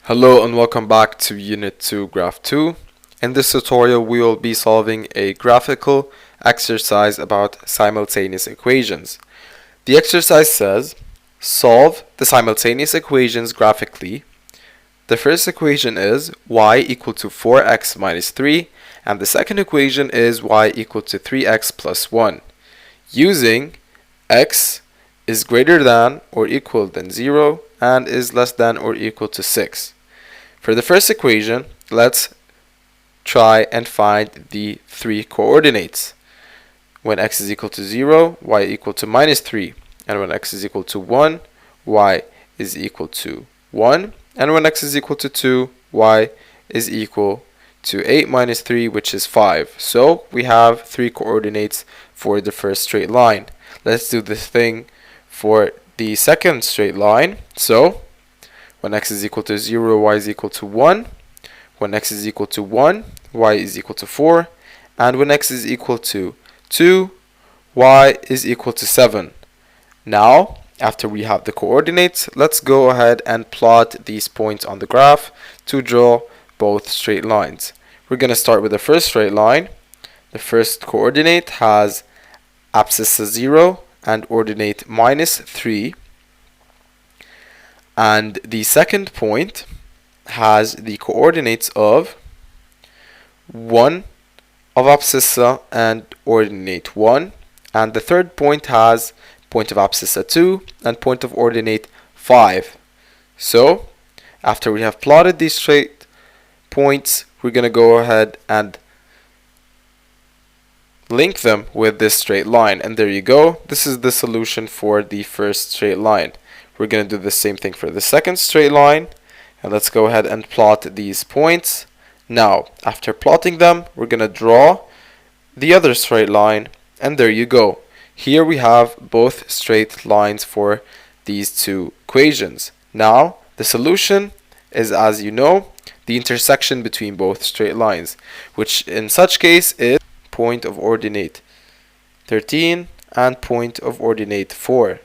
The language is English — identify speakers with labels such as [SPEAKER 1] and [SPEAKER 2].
[SPEAKER 1] Hello and welcome back to Unit 2 Graph 2. In this tutorial we will be solving a graphical exercise about simultaneous equations. The exercise says, solve the simultaneous equations graphically. The first equation is y equal to 4x minus 3 and the second equation is y equal to 3x plus 1 using x is greater than or equal than 0 and is less than or equal to 6. For the first equation, let's try and find the three coordinates. When x is equal to 0, y equal to minus 3. And when x is equal to 1, y is equal to 1. And when x is equal to 2, y is equal to 8 minus 3, which is 5. So we have three coordinates for the first straight line. Let's do the thing for the second straight line. So when x is equal to 0, y is equal to 1. When x is equal to 1, y is equal to 4. And when x is equal to 2, y is equal to 7. Now, after we have the coordinates, let's go ahead and plot these points on the graph to draw both straight lines. We're going to start with the first straight line. The first coordinate has abscissa 0 and ordinate minus 3. And the second point has the coordinates of 1 of abscissa and ordinate 1. And the third point has point of abscissa 2 and point of ordinate 5. So, after we have plotted these straight points, we're going to go ahead and link them with this straight line. And there you go. This is the solution for the first straight line. We're going to do the same thing for the second straight line. And let's go ahead and plot these points. Now, after plotting them, we're going to draw the other straight line. And there you go. Here we have both straight lines for these two equations. Now, the solution is, as you know, the intersection between both straight lines, which in such case is point of ordinate 13 and point of ordinate 4.